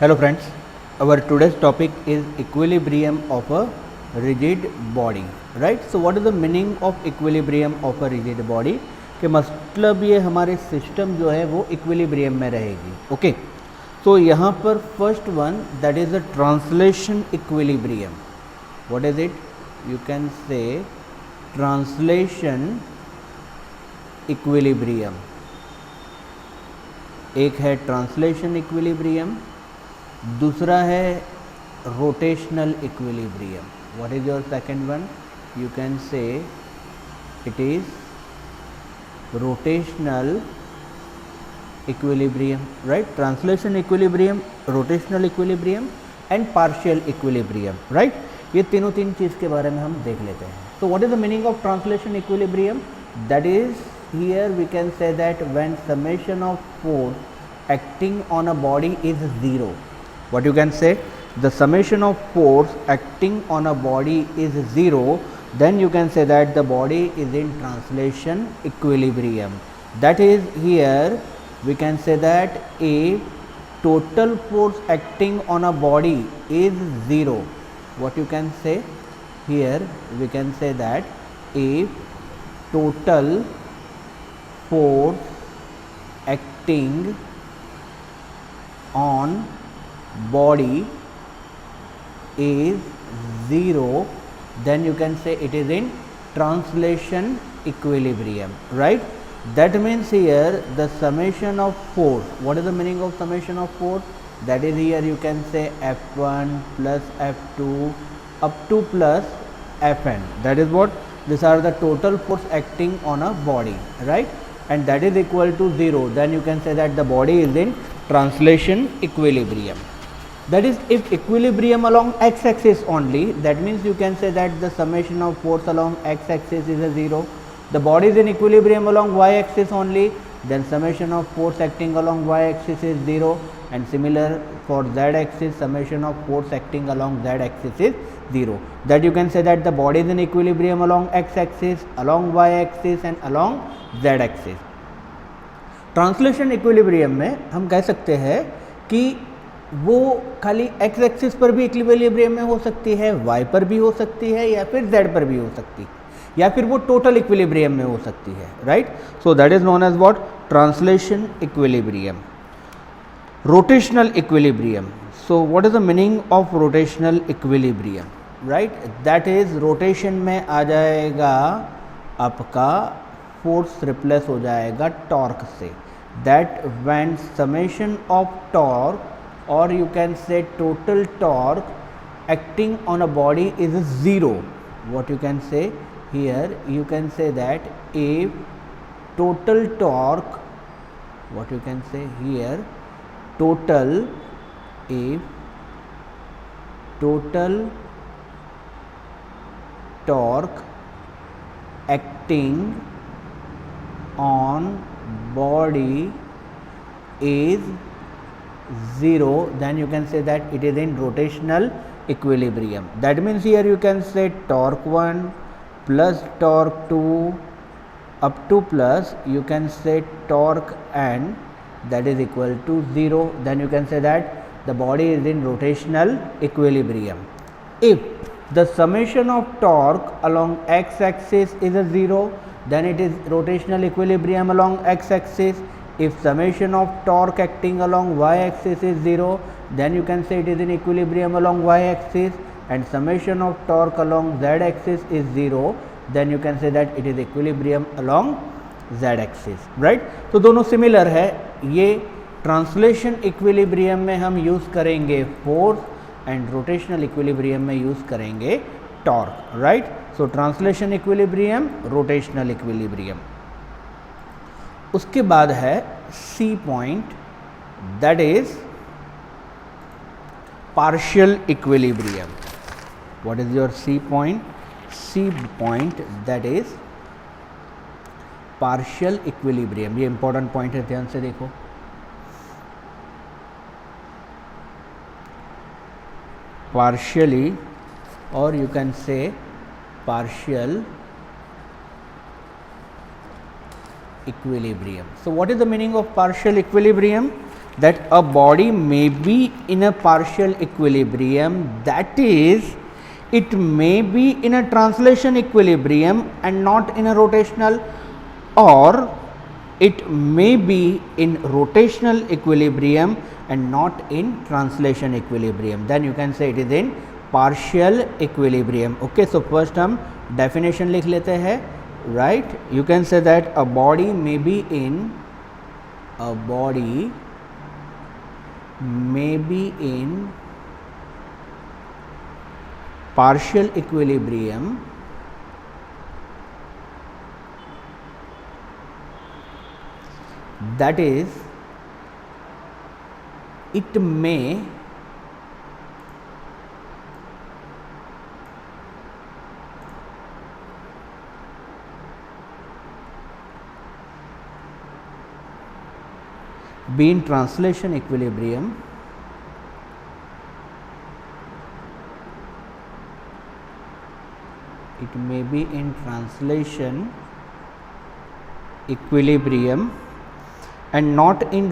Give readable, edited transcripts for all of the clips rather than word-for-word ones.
Hello friends, our today's topic is equilibrium of a rigid body, right? So what is the meaning of equilibrium of a rigid body? कि मतलब ये हमारे system जो है वो equilibrium में रहेगी. ओके, तो यहाँ पर first one that is a translation equilibrium. What is it? You can से ट्रांसलेशन इक्विलिब्रियम. एक है ट्रांसलेशन इक्विलिब्रियम, दूसरा है rotational equilibrium. What is your second one? You can say it is rotational equilibrium, right? Translation equilibrium, rotational equilibrium and partial equilibrium, right? ये तीनों तीन चीज़ के बारे में हम देख लेते हैं. तो what is the meaning of translation equilibrium? That is here we can say that when summation of force acting on a body is zero. What you can say? The summation of force acting on a body is zero, then you can say that the body is in translation equilibrium. That is, here we can say that a total force acting on a body is zero. What you can say? Here we can say that a total force acting on body is zero, then you can say it is in translation equilibrium, right? That means here the summation of force. What is the meaning of summation of force? That is, here you can say F1 plus F2 up to plus Fn. That is what? These are the total force acting on a body, right? And that is equal to zero, then you can say that the body is in translation equilibrium. That is, if equilibrium along x-axis only, that means you can say that the summation of force along x-axis is a zero. The body is in equilibrium along y-axis only, then summation of force acting along y-axis is zero, and similar for z-axis, summation of force acting along z-axis is zero. That you can say that the body is in equilibrium along x-axis, along y-axis and along z-axis. Translation equilibrium में हम कह सकते हैं कि वो खाली x axis पर भी इक्विलिब्रियम में हो सकती है, वाई पर भी हो सकती है, या फिर जेड पर भी हो सकती है, या फिर वो टोटल इक्विलिब्रियम में हो सकती है, right? So that is known as what? Translation equilibrium. Rotational equilibrium. So what is the meaning of rotational equilibrium, right? That is rotation में आ जाएगा आपका फोर्स रिप्लेस हो जाएगा टॉर्क से. That when summation of torque और you can say total torque acting on a body is zero. What you can say here? You can say that a total torque, what you can say here? Total a total torque acting on body is zero, then you can say that it is in rotational equilibrium. That means here you can say torque 1 plus torque 2 up to plus you can say torque n, that is equal to zero, then you can say that the body is in rotational equilibrium. If the summation of torque along x axis is a zero, then it is rotational equilibrium along x axis. If summation of torque acting along y axis is zero, then you can say it is in equilibrium along y axis, and summation of torque along z axis is zero, then you can say that it is equilibrium along z axis, right? तो दोनों similar है. ये translation equilibrium में हम use करेंगे force, and rotational equilibrium में use करेंगे torque, right? So translation equilibrium, rotational equilibrium. उसके बाद है C point, that is partial equilibrium. What is your C point? C point that is partial equilibrium. ये important point है, ध्यान से देखो. पार्शियली और you can say partial equilibrium. So what is the meaning of partial equilibrium? that a body may be in a partial equilibrium, that is, it may be in a translation equilibrium and not in a rotational, or it may be in rotational equilibrium and not in translation equilibrium. Then you can say it is in partial equilibrium. Okay, so first हम definition लिख लेते हैं, right? You can say that a body may be in partial equilibrium that is it may be in translation equilibrium and not in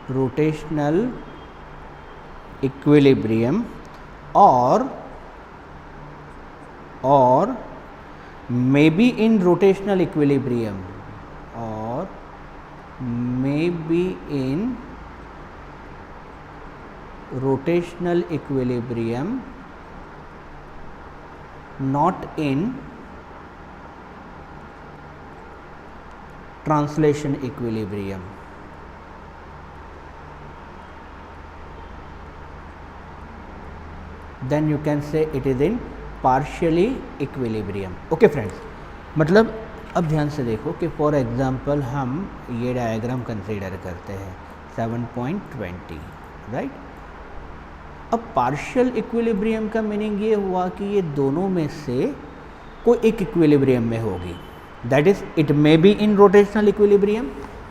rotational equilibrium or may be in rotational equilibrium not in translation equilibrium. Then you can say it is in partially equilibrium. Okay friends, मतलब अब ध्यान से देखो कि for example हम ये diagram consider करते हैं 7.20, राइट. अब पार्शियल इक्विलिब्रियम का मीनिंग ये हुआ कि ये दोनों में से कोई एक इक्विलिब्रियम में होगी. That is it may be in rotational equilibrium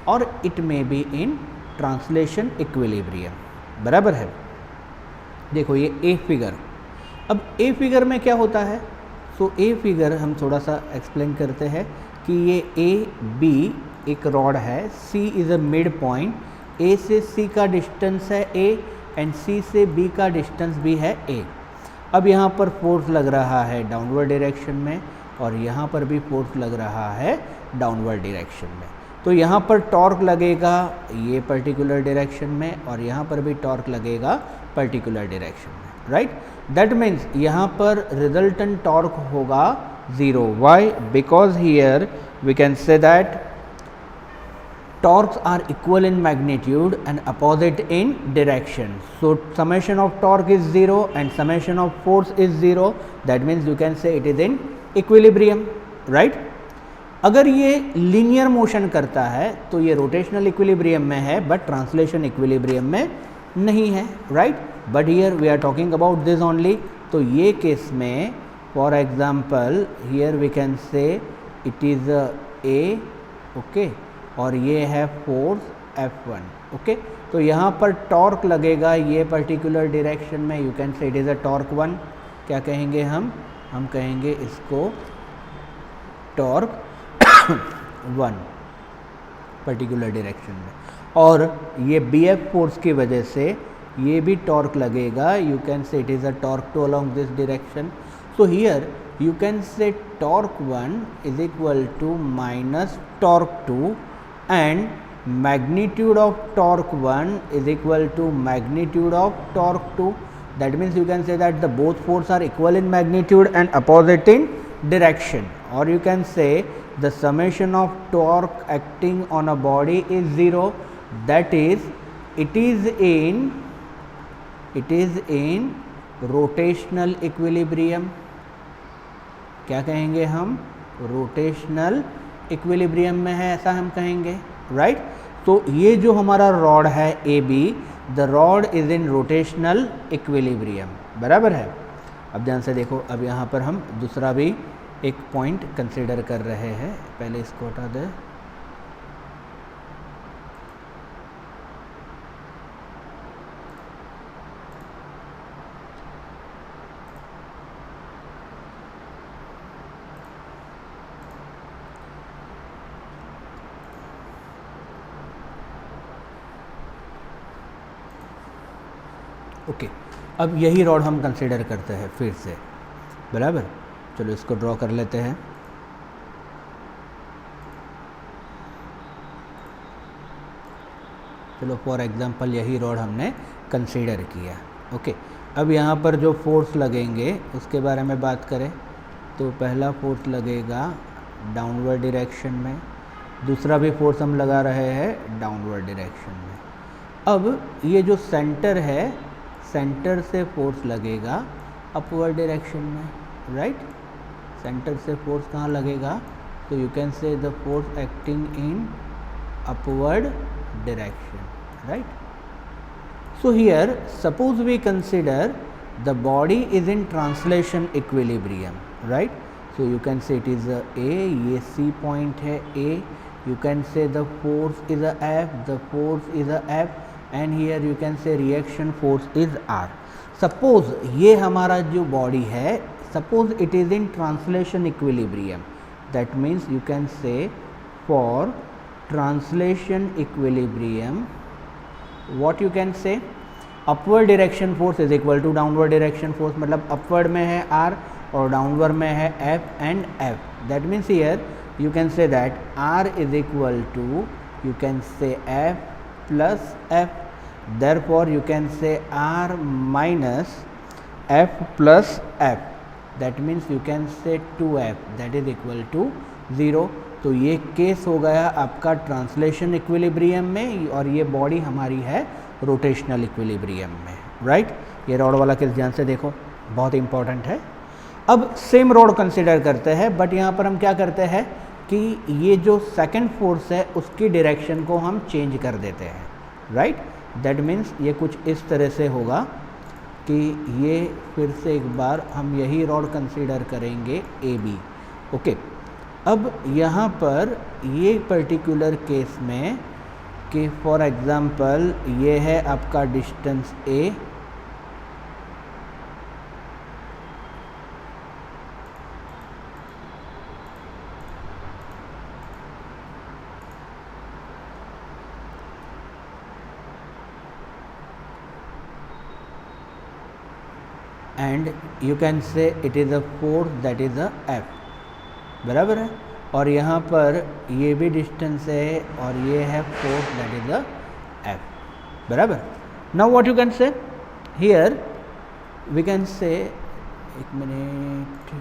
और it may be in translation equilibrium. बराबर है. देखो ये ए फिगर. अब ए फिगर में क्या होता है? सो ए फिगर हम थोड़ा सा एक्सप्लेन करते हैं कि ये ए बी एक रॉड है, सी इज़ अ मिड पॉइंट, ए से सी का डिस्टेंस है ए एंड सी से बी का डिस्टेंस भी है ए. अब यहाँ पर फोर्स लग रहा है डाउनवर्ड डायरेक्शन में और यहाँ पर भी फोर्स लग रहा है डाउनवर्ड डायरेक्शन में. तो यहाँ पर टॉर्क लगेगा ये पर्टिकुलर डायरेक्शन में और यहाँ पर भी टॉर्क लगेगा पर्टिकुलर डायरेक्शन में, राइट. दैट मीन्स यहाँ पर रिजल्टेंट टॉर्क होगा 0. Why? Because here we can say that torques are equal in magnitude and opposite in direction. So summation of torque is 0 and summation of force is 0. That means you can say it is in equilibrium, right? अगर ये linear motion करता है तो ये rotational equilibrium में है but translation equilibrium में नहीं है, right. But here we are talking about this only. तो ये केस में for example here we can say it is a, okay, और ये है फोर्स F1, ओके. तो यहाँ पर टॉर्क लगेगा ये पर्टिकुलर डायरेक्शन में. You can say it is a torque 1. क्या कहेंगे हम कहेंगे इसको टॉर्क 1 पर्टिकुलर डायरेक्शन में. और ये BF फोर्स की वजह से ये भी टॉर्क लगेगा. You can say it is a torque 2 along this direction. So here you can say torque 1 is equal to minus torque 2 and magnitude of torque 1 is equal to magnitude of torque 2. That means you can say that the both forces are equal in magnitude and opposite in direction. Or you can say the summation of torque acting on a body is 0. That is it is in rotational equilibrium. क्या कहेंगे हम? Rotational equilibrium में है, ऐसा हम कहेंगे, right. तो ये जो हमारा रॉड है A B, the rod is in rotational equilibrium. बराबर है. अब ध्यान से देखो, अब यहाँ पर हम दूसरा भी एक पॉइंट कंसिडर कर रहे हैं. पहले इसको हटा दे. ओके, अब यही रॉड हम कंसिडर करते हैं फिर से, बराबर। चलो इसको ड्रॉ कर लेते हैं। चलो फॉर एग्जांपल यही रॉड हमने कंसीडर किया। ओके, अब यहाँ पर जो फोर्स लगेंगे उसके बारे में बात करें तो पहला फोर्स लगेगा डाउनवर्ड डायरेक्शन में, दूसरा भी फोर्स हम लगा रहे हैं डाउनवर्ड डायरेक्शन में। अब ये जो सेंटर है, सेंटर से फोर्स लगेगा अपवर्ड डायरेक्शन में, राइट। सेंटर से फोर्स कहाँ लगेगा, तो you can say the force acting in upward direction, right? So here suppose we consider the body is in translation equilibrium, right? So you can say it is a A, ये C point है A, you can say the force is a F, the force is a F, and here you can say reaction force is R. Suppose ये हमारा जो body है, suppose it is in translation equilibrium, that means you can say for translation equilibrium what you can say, upward direction force is equal to downward direction force, मतलब upward में है R और downward में है F and F, that means here you can say that R is equal to you can say F plus F, therefore you can say R minus F plus F, that means you can say 2F that is equal to 0। तो ये case हो गया आपका translation equilibrium में, और ये body हमारी है रोटेशनल इक्विलिब्रियम में, राइट। ये रॉड वाला केस ध्यान से देखो, बहुत इंपॉर्टेंट है। अब सेम रॉड कंसिडर करते हैं, बट यहाँ पर हम क्या करते हैं कि ये जो सेकंड फोर्स है उसकी डायरेक्शन को हम चेंज कर देते हैं, राइट। दैट मीन्स ये कुछ इस तरह से होगा कि ये फिर से एक बार हम यही रॉड कंसिडर करेंगे ए बी। ओके, अब यहाँ पर ये पर्टिकुलर केस में कि फॉर एग्ज़ाम्पल ये है आपका distance A, and you can say it is a force that is a F, बराबर है। और यहाँ पर ये भी डिस्टेंस है और ये है force that is the F, बराबर। Now what you can say here, we can say, एक मिनट,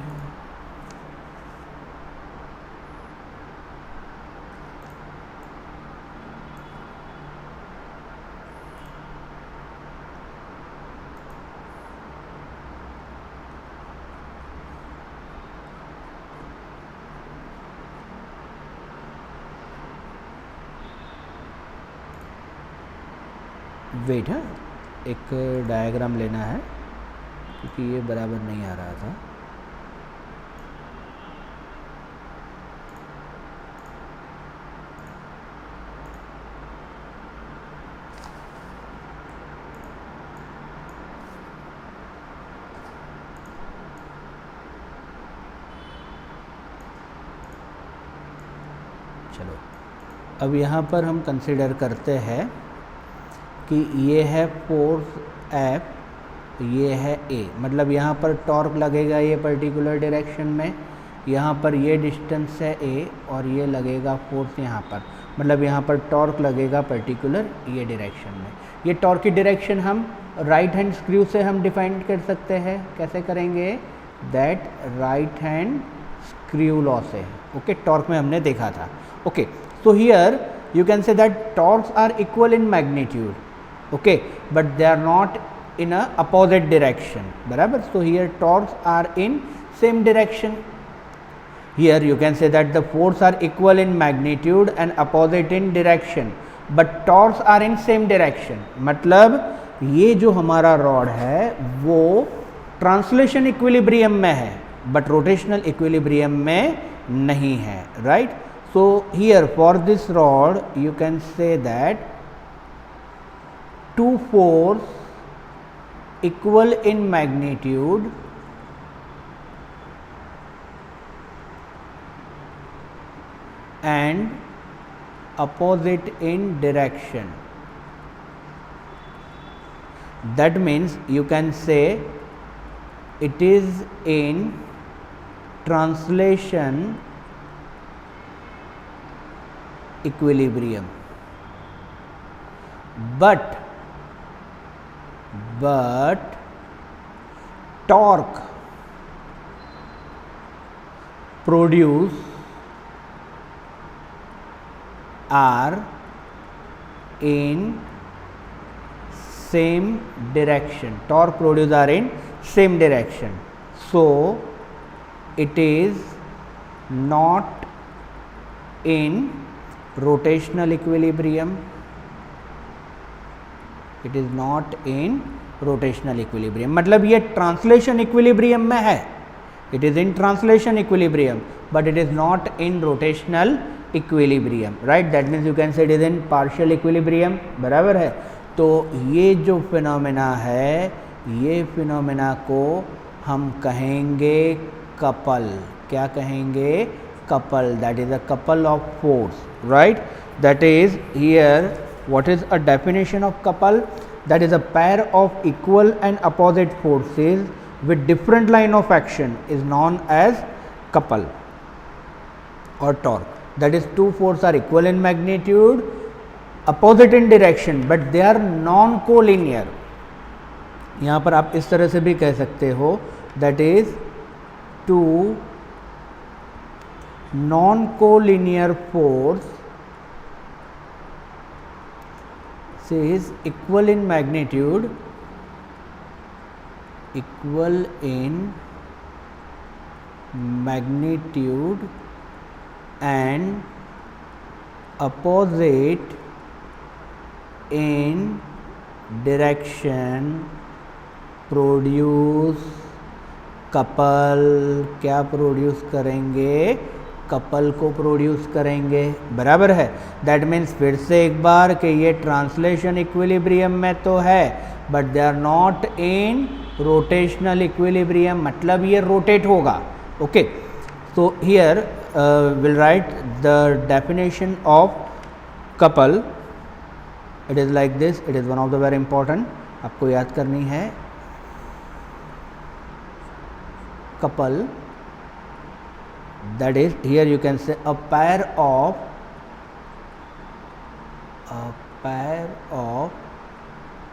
वेट है, एक डायग्राम लेना है क्योंकि ये बराबर नहीं आ रहा था। चलो, अब यहाँ पर हम कंसिडर करते हैं कि ये है फोर्स F, ये है A, मतलब यहाँ पर टॉर्क लगेगा ये पर्टिकुलर डायरेक्शन में, यहाँ पर ये डिस्टेंस है A और ये लगेगा फोर्स यहाँ पर, मतलब यहाँ पर टॉर्क लगेगा पर्टिकुलर ये डायरेक्शन में। ये टॉर्क की डायरेक्शन हम राइट हैंड स्क्रू से हम डिफाइन कर सकते हैं। कैसे करेंगे, that right hand screw law से। ओके, टॉर्क में हमने देखा था। Okay, so here you can say that torques are equal in magnitude, okay, but they are not in a opposite direction, बराबर। so here torques are in same direction। here you can say that the force are equal in magnitude and opposite in direction, but torques are in same direction। मतलब ये जो हमारा rod है वो translation equilibrium में है but rotational equilibrium में नहीं है, right. So here for this rod you can say that two force equal in magnitude and opposite in direction that means you can say it is in translation equilibrium, but torque produce are in same direction. Torque produce are in same direction. So it is not in rotational equilibrium. It is not in rotational equilibrium. मतलब ये translation equilibrium में है. It is in translation equilibrium, but it is not in rotational equilibrium, right? That means you can say it is in partial equilibrium. बराबर है. तो ये जो phenomena है, ये फिनोमेना को हम कहेंगे कपल. क्या कहेंगे? Couple. That is a couple of force, right? That is here. What is a definition of couple? That is a pair of equal and opposite forces with different line of action is known as couple or torque. That is two forces are equal in magnitude, opposite in direction, but they are non-collinear. यहाँ पर आप इस तरह से भी कह सकते हो, that is two non-collinear force is equal in magnitude, and opposite in direction produce couple. क्या प्रोड्यूस करेंगे? कपल को प्रोड्यूस करेंगे. बराबर है. दैट मीन्स फिर से एक बार कि ये ट्रांसलेशन इक्विलिब्रियम में तो है, but they are not in rotational equilibrium. मतलब ये रोटेट होगा. ओके. तो here will write the definition of couple. It is like this. It is one of the very important. आपको याद करनी है. Couple, that is here you can say a pair of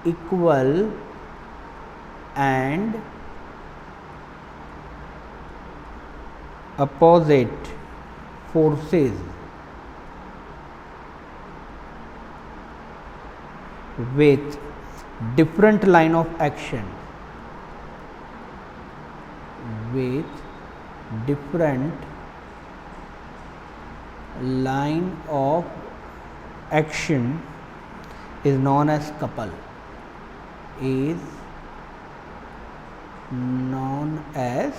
equal and opposite forces with different line of action, with different line of action is known as couple. Is known as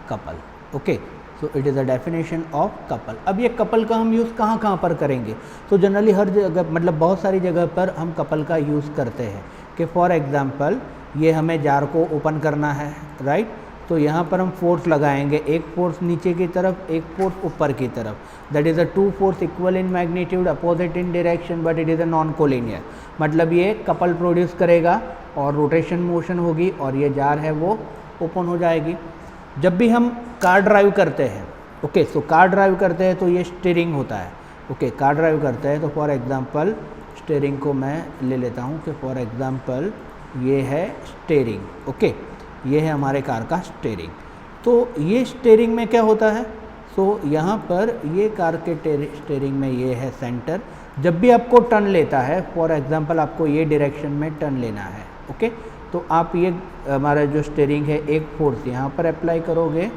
couple. Okay. So it is a definition of couple. अब ये couple का हम use कहाँ पर करेंगे? तो generally हर जगह, मतलब बहुत सारी जगह पर हम couple का यूज़ करते हैं. कि फॉर एग्जांपल ये हमें जार को ओपन करना है, राइट? तो यहाँ पर हम फोर्स लगाएंगे. एक फोर्स नीचे की तरफ, एक फोर्स ऊपर की तरफ. That is a two force equal in magnitude, opposite in direction, but it is a non collinear. मतलब ये कपल प्रोड्यूस करेगा और रोटेशन मोशन होगी और ये जार है वो ओपन हो जाएगी. जब भी हम कार ड्राइव करते हैं, ओके, सो कार ड्राइव करते हैं तो ये स्टीयरिंग होता है. ओके, कार ड्राइव करते हैं तो फॉर एग्जांपल स्टीयरिंग को मैं ले लेता हूँ कि फॉर एग्जांपल ये है स्टीयरिंग. ओके, ये है हमारे कार का स्टीयरिंग. तो ये स्टीयरिंग में क्या होता है? सो यहाँ पर ये कार के स्टीयरिंग में ये है सेंटर. जब भी आपको टर्न लेता है, फॉर एग्जांपल आपको ये डायरेक्शन में टर्न लेना है, ओके, तो आप ये हमारा जो स्टीयरिंग है एक फोर्स यहाँ पर अप्लाई करोगे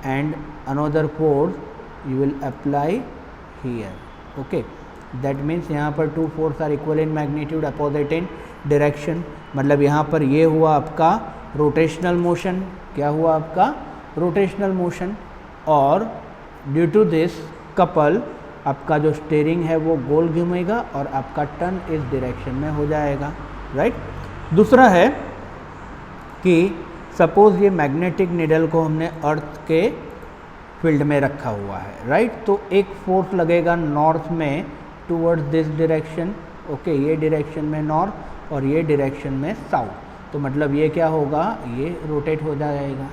and another force you will apply here. Okay, that means यहाँ पर two force are equal in magnitude, opposite in direction. मतलब यहाँ पर ये हुआ आपका रोटेशनल मोशन. क्या हुआ आपका? Rotational motion. और ड्यू टू दिस कपल आपका जो स्टीयरिंग है वो गोल घूमेगा और आपका टर्न इस डायरेक्शन में हो जाएगा, राइट? दूसरा है कि सपोज ये मैग्नेटिक नीडल को हमने अर्थ के फील्ड में रखा हुआ है, राइट? तो एक फोर्स लगेगा नॉर्थ में टूवर्ड्स दिस डायरेक्शन. ओके, ये डायरेक्शन में नॉर्थ और ये डायरेक्शन में साउथ, तो मतलब ये क्या होगा, ये रोटेट हो जाएगा,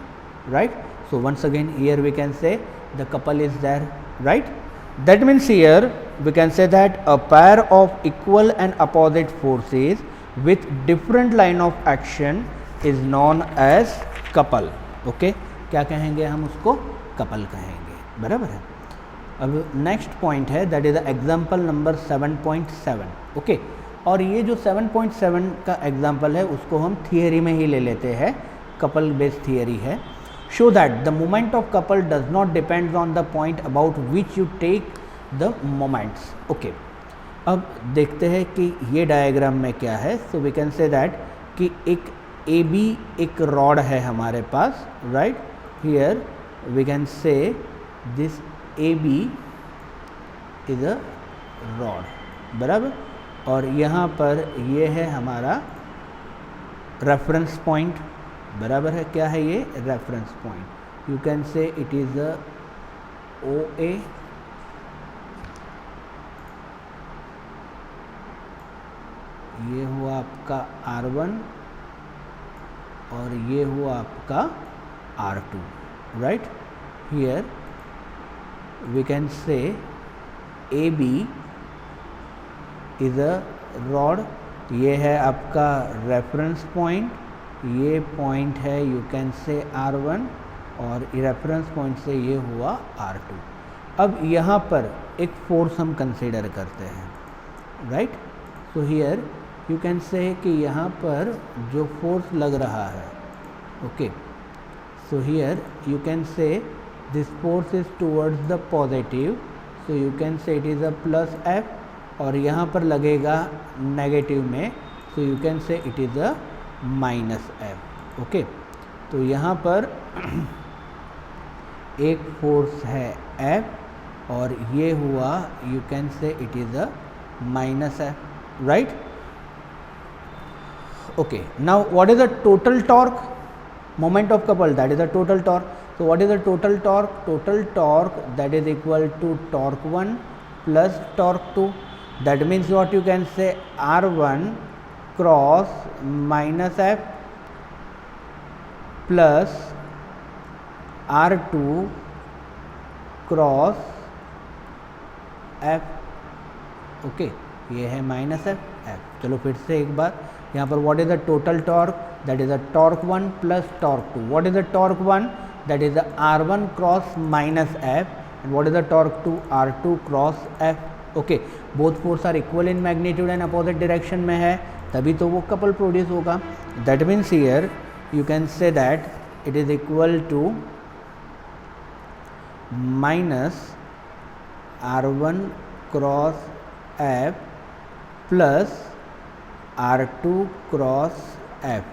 right. So once again here we can say the couple is there, right. That means here we can say that a pair of equal and opposite forces with different line of action is known as couple. Okay, क्या कहेंगे हम उसको, couple कहेंगे, बराबर है. अब next point है, that is example number 7.7. Okay, और ये जो 7.7 का एग्जाम्पल है उसको हम थियरी में ही ले लेते हैं, कपल बेस्ड थियरी है. Show that the moment of couple does not depend on the point about which you take the moments. Okay, अब देखते हैं कि ये डायग्राम में क्या है. So we can say that कि एक ए बी एक रॉड है हमारे पास, right. Here we can say this A B is a rod, बराबर. और यहाँ पर ये है हमारा रेफरेंस पॉइंट, बराबर है. क्या है ये, reference point. You can say it is a O A, ये हुआ आपका R1 और ये हुआ आपका R2, right. Here we can say AB is a rod, ये है आपका रेफरेंस पॉइंट, ये पॉइंट है यू कैन से R1 और रेफरेंस पॉइंट से ये हुआ R2. अब यहाँ पर एक फोर्स हम कंसीडर करते हैं, right. So here you can से कि यहाँ पर जो फोर्स लग रहा है, okay, so here you can say this force is towards the positive, so you can say it is a plus F, और यहाँ पर लगेगा नेगेटिव में, so you can say it is a minus F. Okay, तो यहाँ पर एक force है एफ और ये हुआ you can say it is a minus F, right. Okay, now what is the total torque? Moment of couple, that is the total torque. So what is the total torque? Total torque that is equal to torque 1 plus torque 2. That means what you can say, R1 cross minus F plus R2 cross F. Okay, ये है minus F. चलो फिर से एक बार, यहाँ पर what is the total torque, that is the torque 1 plus torque 2. What is the torque 1, that is the R1 cross minus F, and what is the torque 2, R2 cross F. Okay, both force are equal in magnitude and opposite direction में है, तभी तो वो couple produce होगा. That means here you can say that it is equal to minus R1 cross F plus R2 cross F,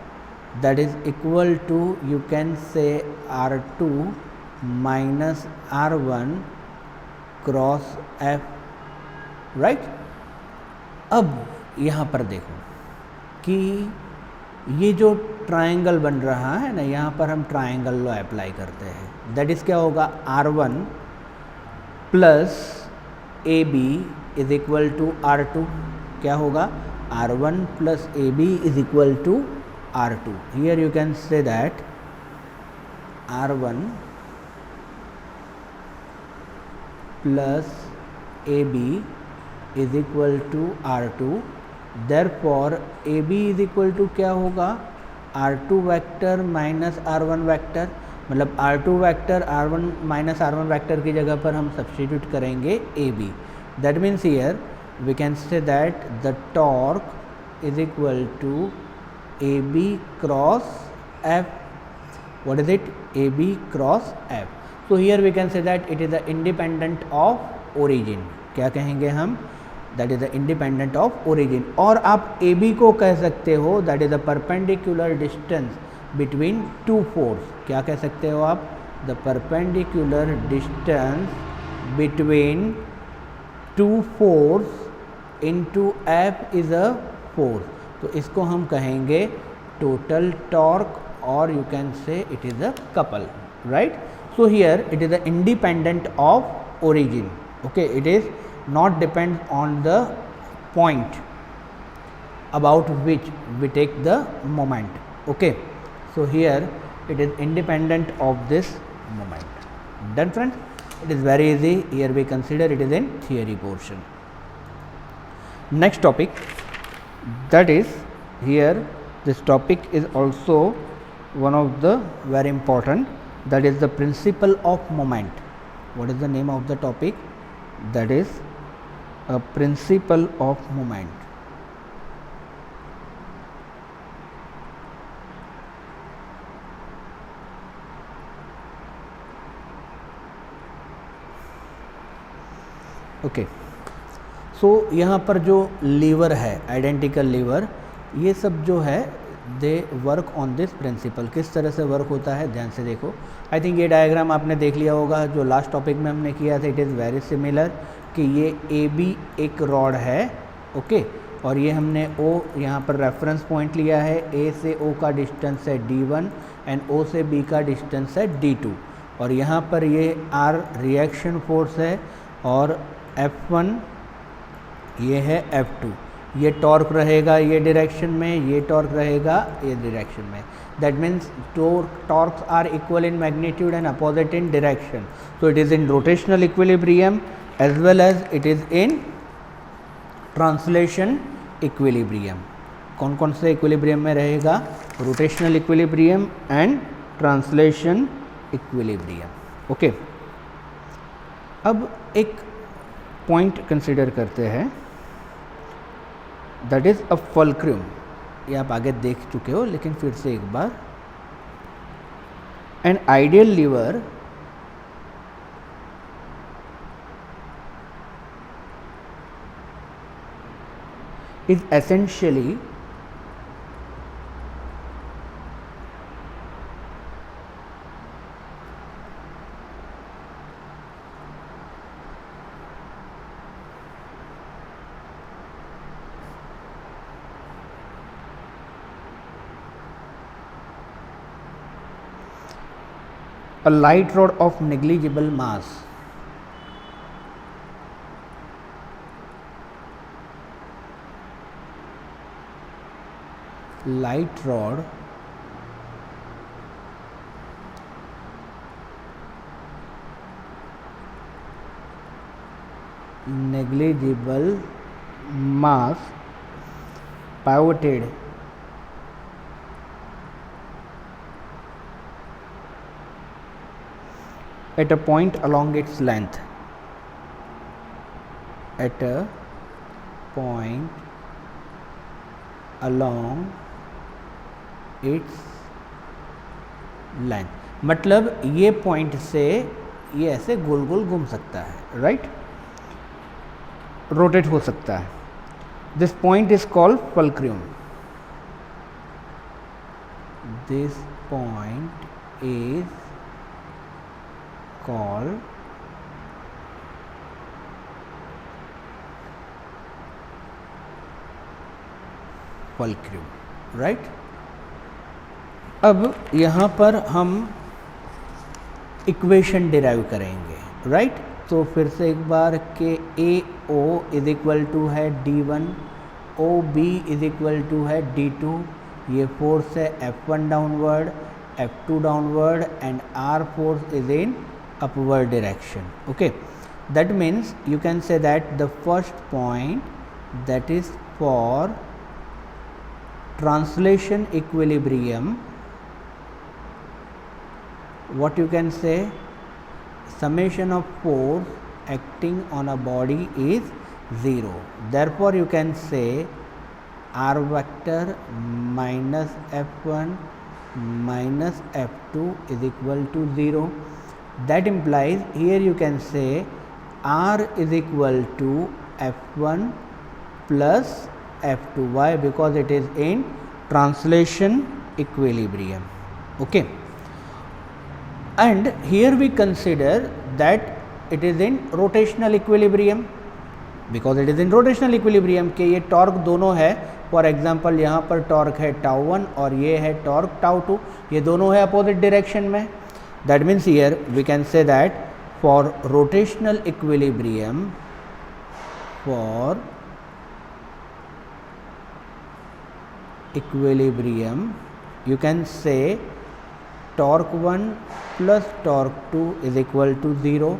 that is equal to you can say R2 minus R1 cross F, right. अब यहाँ पर देखो कि ये जो triangle बन रहा है ना, यहाँ पर हम ट्रायंगल लॉ अप्लाई करते हैं. दैट इज़ क्या होगा, R1 plus AB is equal to R2. क्या होगा, R1 plus AB is equal to R2. Here you can say that R1 plus AB is equal to R2. Therefore AB is equal to क्या होगा, R2 vector minus R1 vector, मतलब R2 vector R1 minus R1 vector की जगह पर हम substitute करेंगे AB. That means here we can say that the torque is equal to AB cross F. What is it, AB cross F. So here we can say that it is the independent of origin. क्या कहेंगे हम, that is the independent of origin. और आप AB को कह सकते हो that is the perpendicular distance between two force. क्या कह सकते हो आप, the perpendicular distance between two force into F is a force. तो इसको हम कहेंगे total torque, or you can say it is a couple, right. So here it is the independent of origin. Okay, it is not depend on the point, about which we take the moment. Okay, so here it is independent of this moment. Done friends, it is very easy. Here we consider it is in theory portion. Next topic, that is here this topic is also one of the very important, that is the principle of moment. What is the name of the topic? That is a principle of moment. Okay, so यहाँ पर जो liver है, identical liver, ये सब जो है they work on this principle. किस तरह से वर्क होता है ध्यान से देखो. आई थिंक ये डायग्राम आपने देख लिया होगा जो लास्ट टॉपिक में हमने किया था. इट इज़ वेरी सिमिलर कि ये ए बी एक रॉड है. ओके, और ये हमने ओ यहाँ पर रेफरेंस पॉइंट लिया है. ए से ओ का डिस्टेंस है D1 एंड ओ से बी का डिस्टेंस है D2. और यहाँ पर ये R रिएक्शन फोर्स है और F1 ये है F2. ये टॉर्क रहेगा ये डायरेक्शन में, ये टॉर्क रहेगा ये डायरेक्शन में. That means torques are equal in magnitude and opposite in direction. So it is in rotational equilibrium as well as it is in translation equilibrium. कौन कौन से इक्विलिब्रियम में रहेगा? Rotational equilibrium and translation equilibrium. Okay, अब एक point consider करते हैं, that is a फल्क्रियम. ये आप आगे देख चुके हो लेकिन फिर से एक बार. An ideal lever is essentially a light rod of negligible mass. Light rod negligible mass pivoted at a point along its length. At a point along its length. मतलब ये पॉइंट से ये ऐसे गोल गोल घूम सकता है, राइट, रोटेट हो सकता है. This point is called fulcrum. दिस पॉइंट इज called fulcrum, right? अब यहाँ पर हम इक्वेशन डिराइव करेंगे, राइट? तो फिर से एक बार के A O is equal to है D1, O B is equal to है D2. ये फोर्स है F1 downward, F2 downward and R force is in upward direction. Okay, that means you can say that the first point, that is for translation equilibrium, what you can say, summation of force acting on a body is 0. Therefore you can say R vector minus F1 minus F2 is equal to 0. That implies here you can say R is equal to F1 plus F2. Why? Because it is in translation equilibrium. Okay, and here we consider that it is in rotational equilibrium. Because it is in rotational equilibrium के ये torque दोनों है. For example यहाँ पर torque है τ1 और ये है टॉर्क τ2. ये दोनों है अपोजिट डायरेक्शन में. That means here we can say that for rotational equilibrium, for equilibrium, you can say torque 1 plus torque 2 is equal to 0.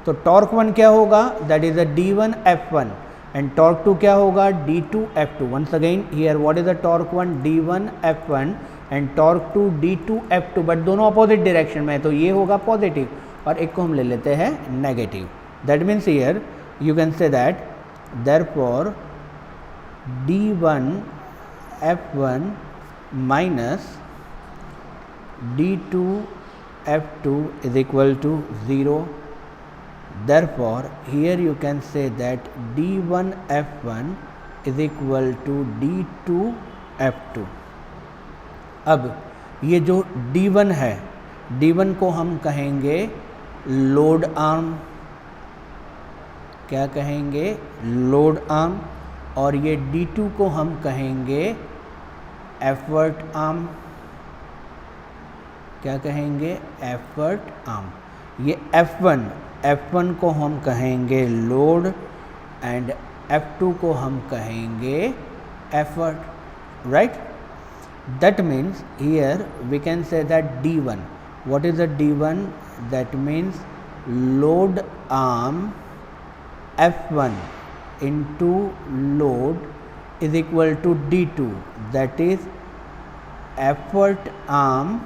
तो torque 1 क्या होगा, that is a d1 f1 and torque 2 क्या होगा, d2 f2. Once again here what is the torque 1, d1 f1 and torque 2 d2 f2, but दोनों opposite direction में है, तो ये होगा पॉजिटिव और एक को हम ले लेते हैं negative. That means here you can say that therefore d1 f1 minus d2 f2 is equal to 0. Therefore here you can say that d1 f1 is equal to d2 f2. अब ये जो d1 है, d1 को हम कहेंगे load arm, क्या कहेंगे, load arm, और ये d2 को हम कहेंगे एफर्ट आर्म, क्या कहेंगे, एफर्ट आर्म. ये f1 को हम कहेंगे लोड एंड f2 को हम कहेंगे effort, right. That means here we can say that d1, what is the d1, that means load arm f1 into load is equal to d2, that is effort arm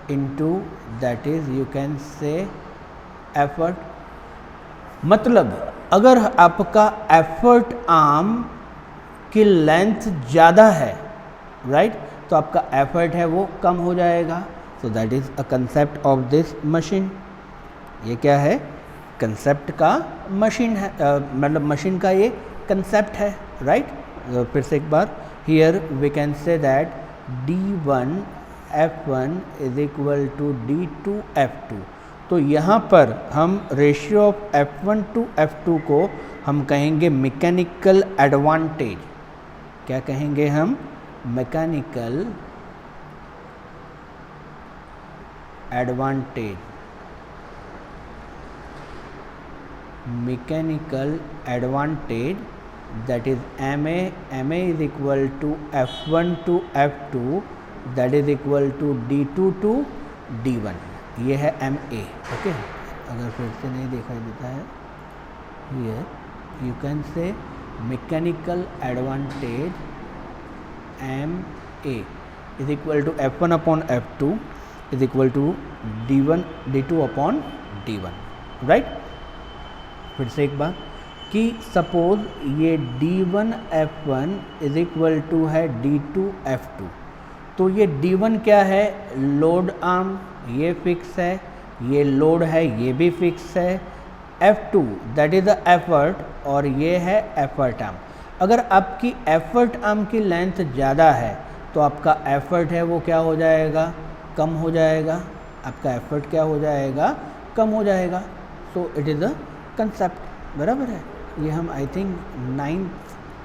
into, that is you can say effort. मतलब अगर आपका effort arm की length ज़्यादा है, right, तो आपका effort है वो कम हो जाएगा. So that is a concept of this machine. ये क्या है, कंसेप्ट का मशीन है, मतलब मशीन का ये कंसेप्ट है, राइट. फिर से एक बार, here we can say that d1 f1 is equal to d2 f2. तो यहाँ पर हम ratio of f1 to f2 को हम कहेंगे मैकेनिकल एडवांटेज. क्या कहेंगे हम, mechanical advantage. Mechanical advantage that is ma is equal to f1 to f2, that is equal to d2 to d1. ये है ma. ओके, अगर फिर से नहीं दिखाई देता है, हियर यू कैन से mechanical advantage ma is equal to f1 upon f2 is equal to d2 upon d1, right. फिर से एक बार कि सपोज ये d1 f1 is equal to है d2 f2, तो ये d1 क्या है, लोड आर्म, ये फिक्स है, ये लोड है, ये भी फिक्स है. f2 that is the effort और ये है एफर्ट आर्म. अगर आपकी एफर्ट आर्म की लेंथ ज़्यादा है तो आपका एफर्ट है वो क्या हो जाएगा, कम हो जाएगा. आपका एफर्ट क्या हो जाएगा, कम हो जाएगा. सो इट इज़ अ कंसेप्ट, बराबर है. ये हम आई थिंक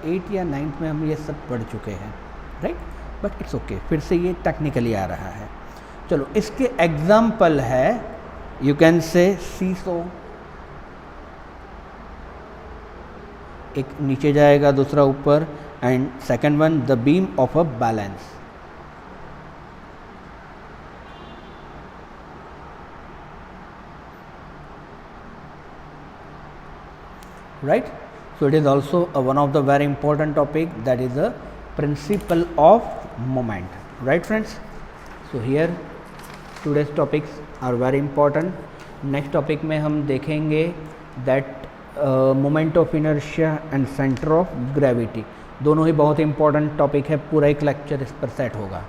8th या 9th में हम ये सब पढ़ चुके हैं, राइट. बट इट्स ओके, फिर से ये टेक्निकली आ रहा है. चलो, इसके एग्जाम्पल है, यू कैन से सीसो. एक नीचे जाएगा, दूसरा ऊपर, and second one the beam of a balance. Right. So it is also one of the very important topic, that is the principle of moment. Right friends. So here today's topics are very important. Next topic में हम देखेंगे that moment of inertia and centre of gravity. दोनों ही बहुत important topic है, पूरा एक lecture इस पर सेट होगा.